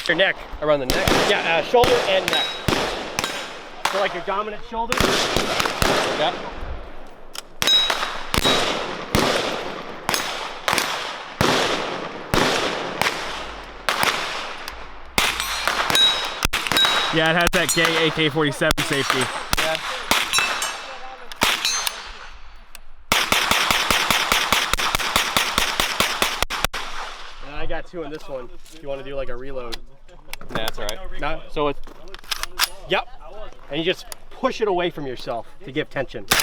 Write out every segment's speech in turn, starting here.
Your neck. Around the neck? Yeah, shoulder and neck. So like your dominant shoulder. Yeah. Yeah, it has that gay AK-47 safety. Yeah. And I got 2 in this one. If you want to do like a reload. Nah, that's all right. No. So it's... Yep. And you just push it away from yourself to give tension. Isn't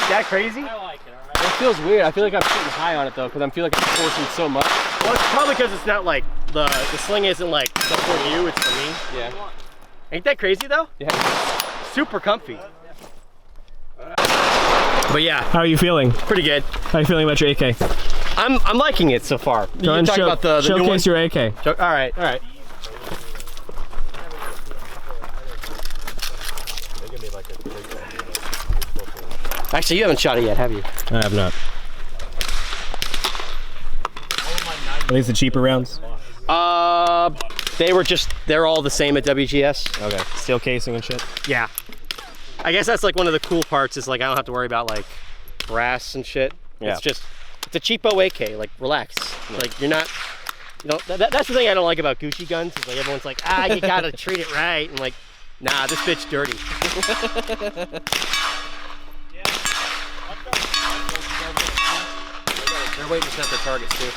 that crazy? I like it, all right. It feels weird. I feel like I'm shooting high on it though, because I feel like I'm forcing so much. Well, it's probably because it's not like the sling isn't like for you, it's for me. Yeah. Ain't that crazy though? Yeah. Super comfy. But yeah. How are you feeling? Pretty good. How are you feeling about your AK? I'm liking it so far. Go and about the new one? showcase your AK. All right, all right. Actually, you haven't shot it yet, have you? I have not. Are these the cheaper rounds? They're all the same at WGS. Okay. Steel casing and shit? Yeah. I guess that's like one of the cool parts is like I don't have to worry about like brass and shit. Yeah. It's a cheapo AK, like relax. Yeah. Like you're not, that's the thing I don't like about Gucci guns is like everyone's like, you gotta treat it right. And like, nah, this bitch dirty. They're waiting to set their targets too.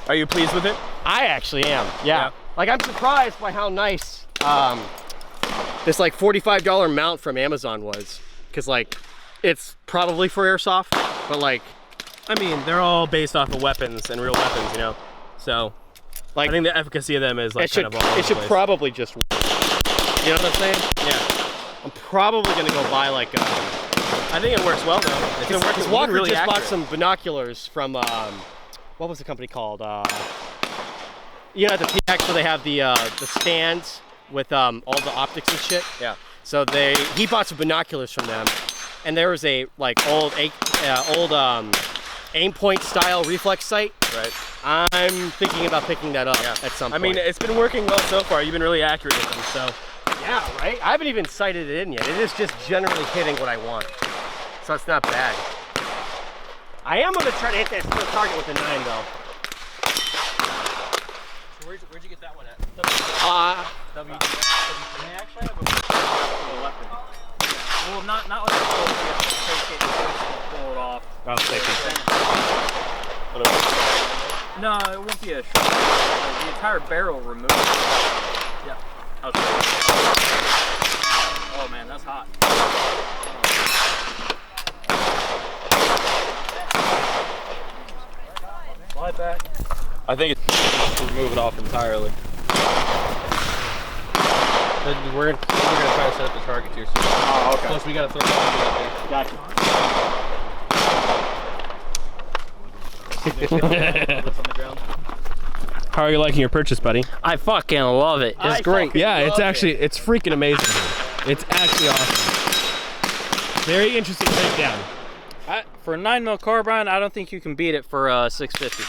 Are you pleased with it? I actually am, yeah. Like I'm surprised by how nice this like $45 mount from Amazon was. Cause like, it's probably for airsoft, but like. I mean, they're all based off of weapons and real weapons, you know? So, like, I think the efficacy of them is like kind of all over it should the place. probably just work. You know what I'm saying? Yeah. I'm probably gonna go buy like I think it works well though. It's because working Walker really just accurate. bought some binoculars from what was the company called? You know, at the PX where they have the stands with all the optics and shit. Yeah. So he bought some binoculars from them, and there was a like old aim point style reflex sight. Right. I'm thinking about picking that up at some point. I mean, it's been working well so far. You've been really accurate with them, so. Yeah, right? I haven't even sighted it in yet. It is just generally hitting what I want. So it's not bad. I am going to try to hit that split target with the 9 though. So where'd you get that one at? Actually, I have a weapon. Well, not like a full, you have to take it and pull it off. Oh, safety. No, it won't be a shot. The entire barrel removed. Yeah. Okay. Oh man, that's hot. Slide back. I think it's to remove it off entirely. We're gonna try to set up the target here soon. Oh, okay. Plus we gotta throw the out there. Gotcha. On the ground. How are you liking your purchase, buddy? I fucking love it. It's great. Yeah, it's freaking amazing. It's actually awesome. Very interesting breakdown. For a 9mm carbine, I don't think you can beat it for 650.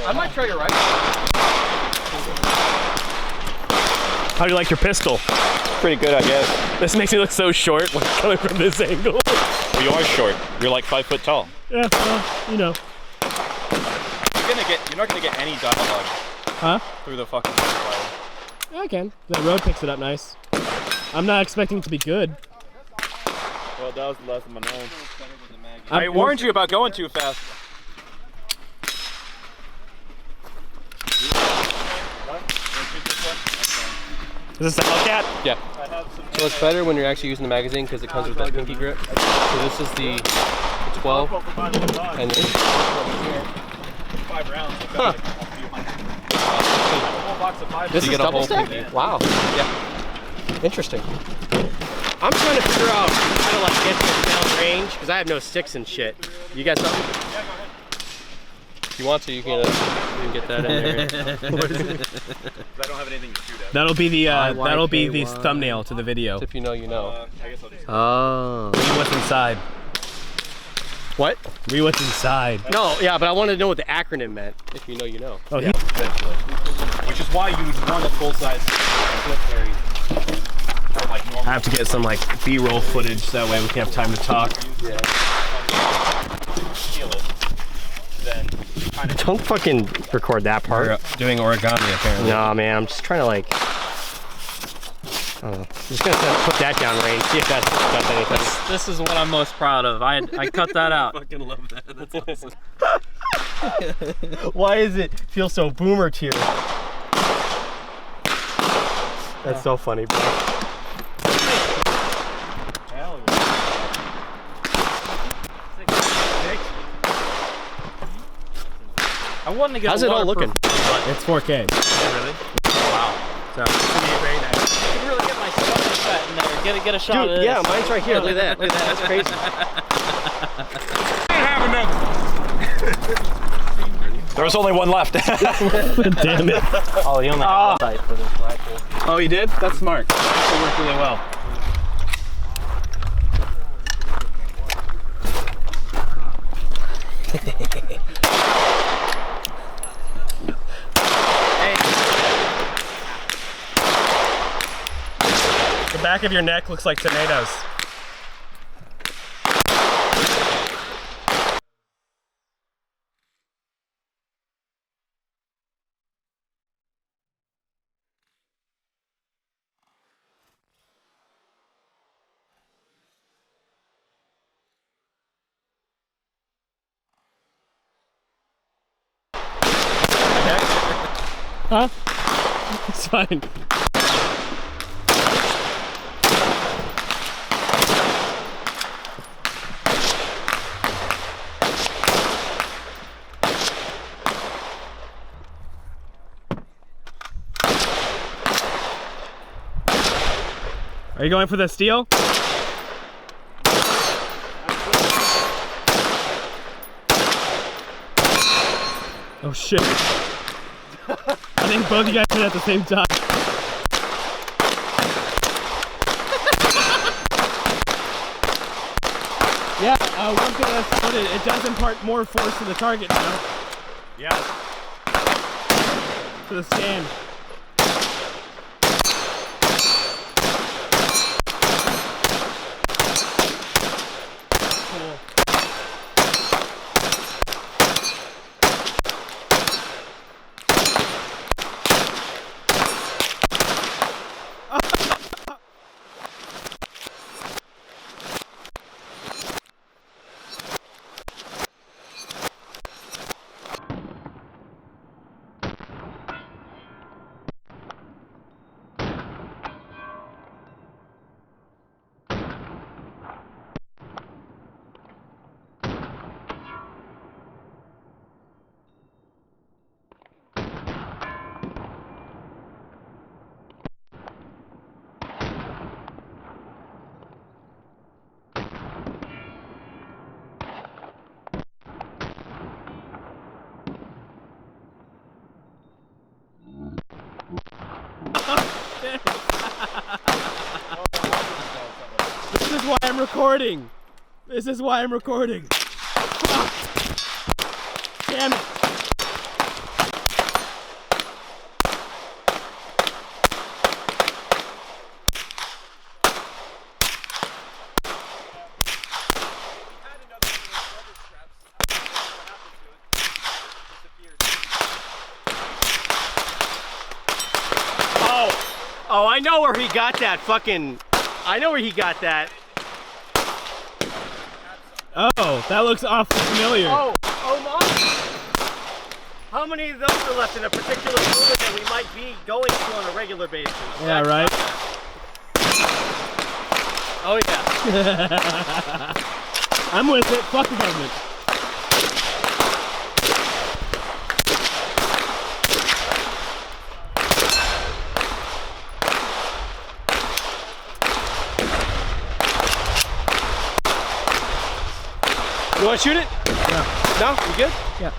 I might try your right. How do you like your pistol? Pretty good, I guess. This makes me look so short when coming from this angle. Well, you are short. You're like 5 foot tall. Yeah, well, you know. You're not gonna get any dialogue. Huh? Through the fucking fire. Yeah, I can. That road picks it up nice. I'm not expecting it to be good. Well, that was the last of my nose. I warned you about going too fast. Is this a Hellcat? Yeah. So it's better when you're actually using the magazine because it comes with that pinky grip. So this is the 12. For $5 bucks. And this 5 rounds. You got like a few hundred. A whole box of 5. This You is get a double whole stack? thing. Wow. Yeah. Interesting. I'm trying to figure out how to like get this down range because I have no sticks and shit. You got something? If you want to, you can get that in there. I don't have anything to shoot at. That'll be the thumbnail to the video. If you know, you know. I guess I'll just. Oh. Read what's inside. What? Read what's inside. No, yeah, but I wanted to know what the acronym meant. If you know, you know. Oh, Yeah, eventually. Which is why you would want a full-size clip carry. Or like normal. I have to get some like B-roll footage so that way we can have time to talk. Feel it. Then kind of. Don't fucking record that part. We're doing origami apparently. No, man, I'm just trying to like. I don't know. I'm just gonna put that down range, see if that does anything. This is what I'm most proud of. I cut that out. Fucking love that. That's awesome. Why does it feel so boomer tier? That's so funny, bro. Hell yeah. I wanted to get. How's a it all waterproof, looking? but It's 4K. Really? wow. So, Very nice. I could really get my stuff set in there. Get a shot of Dude, this. yeah, mine's right here. Look at that. Look at that. That's crazy. There was only one left. damn it. Oh, you only have sight for this rifle. Oh, you did? That's smart. That worked really well. The back of your neck looks like tomatoes. Huh? It's fine. Are you going for the steel? Oh shit. I think both of you guys did it at the same time. Yeah, one thing that's good, it does impart more force to the target now. Yeah. To the stand. Cool. This is why I'm recording. This is why I'm recording. Fuck. Damn it. Oh, I know where he got that fucking. I know where he got that. Oh, that looks awfully familiar. Oh my! How many of those are left in a particular fluid that we might be going to on a regular basis? Yeah, right? Oh yeah. I'm with it. Fuck the government. You want to shoot it? Yeah. No? You good? Yeah.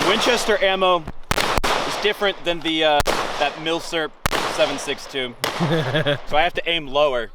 Winchester ammo is different than the that Milsurp 7.62, so I have to aim lower.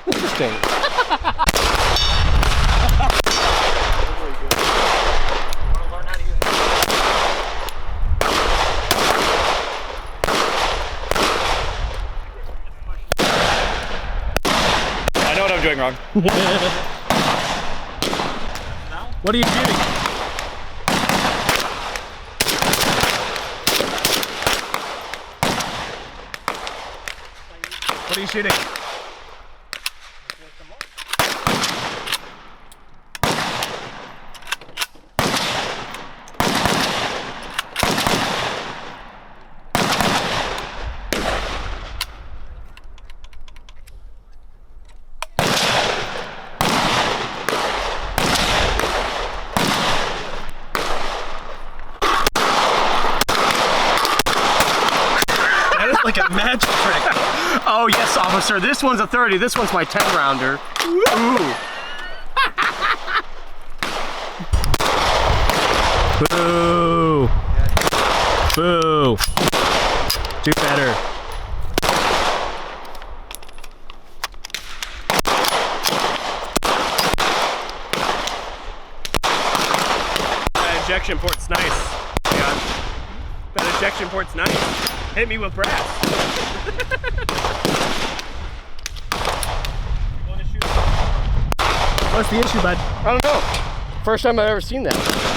Interesting. I know what I'm doing wrong. What are you shooting? What are you shooting? Like a magic trick. Oh yes, officer. This one's a 30. This one's my 10 rounder. Ooh. Boo! Boo! Do better. ejection port's nice. Yeah. That ejection port's nice. Hit me with brass. What's the issue, bud? I don't know. First time I've ever seen that.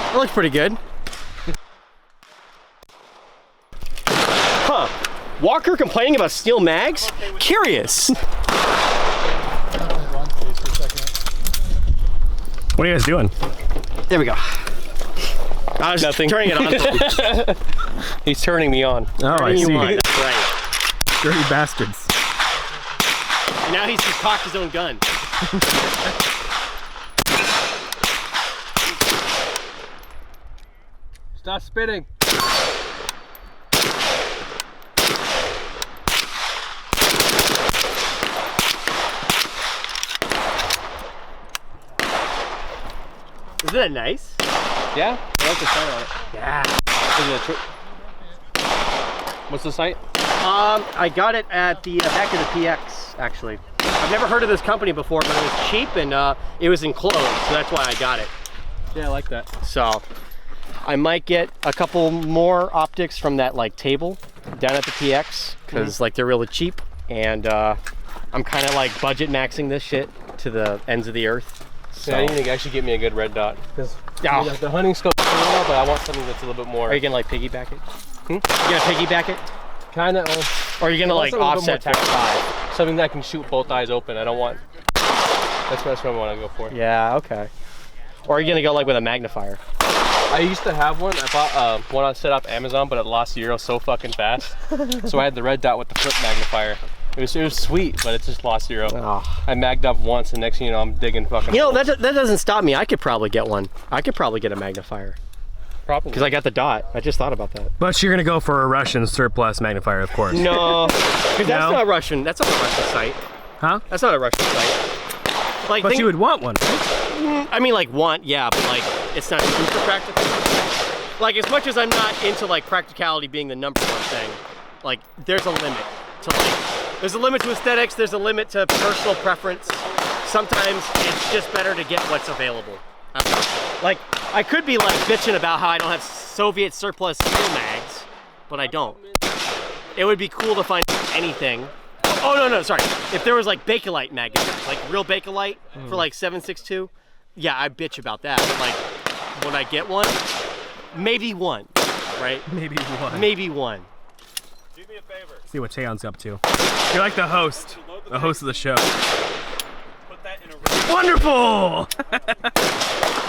That looks pretty good. Huh. Walker complaining about steel mags? Curious. What are you guys doing? There we go. I was turning it on. He's turning me on. Oh, I Turning see. you on, that's right. Dirty bastards. And now he's just cocked his own gun. Stop spitting. Isn't that nice? Yeah, I like the sight on it. Yeah. Is it what's the sight? I got it at the back of the PX, actually. I've never heard of this company before, but it was cheap and it was enclosed, so that's why I got it. Yeah, I like that. So I might get a couple more optics from that like table down at the PX because like they're really cheap, and I'm kind of like budget maxing this shit to the ends of the earth. So. Yeah, I need to actually get me a good red dot because Oh. the hunting scope's cool, but I want something that's a little bit more. Are you gonna like piggyback it? You gonna piggyback it? Kind of. Or are you gonna like offset 5? Something that can shoot both eyes open. I don't want. That's what I want to go for. Yeah, okay. Or are you gonna go like with a magnifier? I used to have one. I bought one on set off Amazon, but it lost zero so fucking fast. So I had the red dot with the flip magnifier. It was sweet, but it just lost zero. Oh. I magged up once, and next thing you know, I'm digging fucking. You know, that doesn't stop me. I could probably get one. I could probably get a magnifier. Probably. Because I got the dot. I just thought about that. But you're gonna go for a Russian surplus magnifier, of course. No, because that's not Russian. That's not a Russian site. Huh? That's not a Russian site. Like, But you would want one. I mean, like, yeah, but like, it's not super practical. Like, as much as I'm not into like practicality being the number one thing, like, there's a limit to like. There's a limit to aesthetics. There's a limit to personal preference. Sometimes it's just better to get what's available. Like, I could be like bitching about how I don't have Soviet surplus steel mags, but I don't. It would be cool to find anything. Oh no, sorry. If there was like Bakelite magazines, like real Bakelite for like 7.62, yeah, I bitch about that. But like, when I get one, maybe one, right? Maybe one. Maybe one. Do me a favor. See what Tayon's up to. You're like the host of the show. Put that in a Wonderful!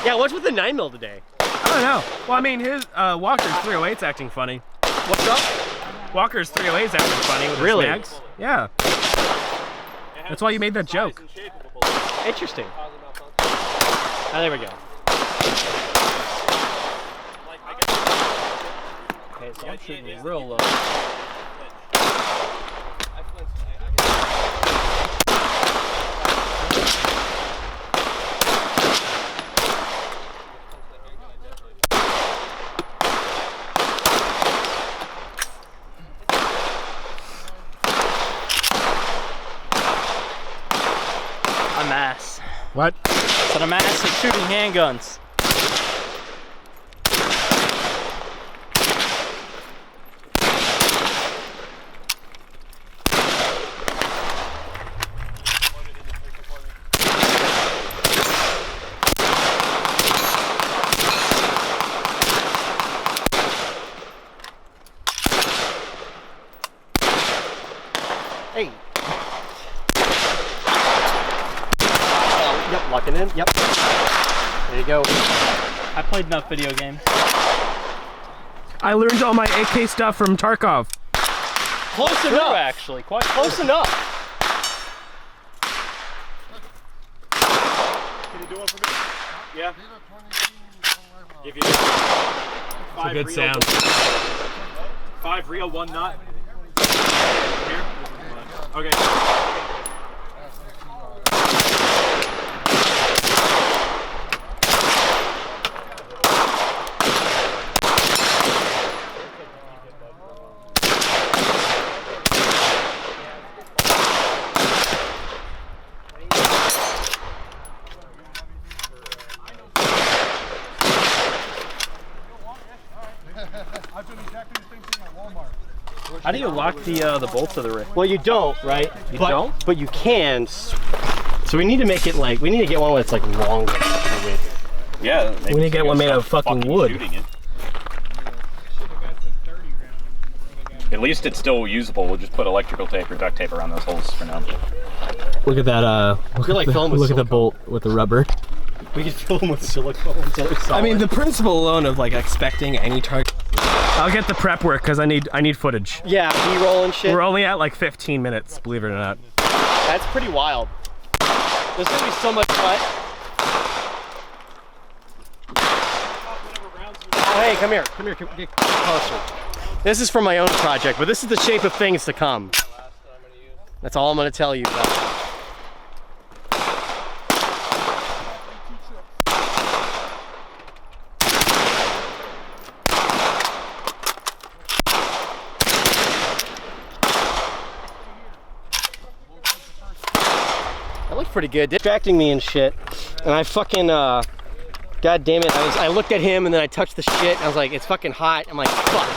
Yeah, what's with the 9mm today? I don't know. Well, I mean, his Walker's 308's acting funny. What's up? Walker's 308's acting funny with Really? his mags. Yeah. That's why you made that joke. Interesting. Ah, there we go. Okay, so I'm shooting real low. I'm ass. What? But I'm ass at shooting handguns. Hey. Yep, lock it in. Yep. There you go. I played enough video games. I learned all my AK stuff from Tarkov. Close True, enough. actually. Quite Close enough. Can you do one for me? Yeah. Give you It's a good sound. 5 reel, 1 knot. Here. Okay. How do you lock the bolts of the rig? Well, you don't, right? You don't? But you can. So we need to make it like, we need to get one that's like longer in the width. Yeah. We need to get one made of fucking wood. Shooting it. At least it's still usable. We'll just put electrical tape or duct tape around those holes for now. Look at that, You're like filling with look at the silicone. bolt with the rubber. We can fill them with silicone until they're solid. I mean, the principle alone of like expecting any target. I'll get the prep work because I need footage. Yeah, B-roll and shit. We're only at like 15 minutes, believe it or not. That's pretty wild. There's gonna be so much cut. Oh, hey, come here. Come here, get closer. This is for my own project, but this is the shape of things to come. That's all I'm gonna tell you about that. That looked pretty good. Distracting me and shit. And I fucking, god damn it. I looked at him and then I touched the shit. And I was like, it's fucking hot. I'm like, fuck.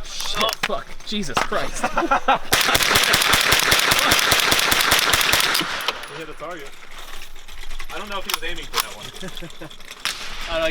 Shit, fuck. Jesus Christ. Hit a target. I don't know if he was aiming for that one. I don't know,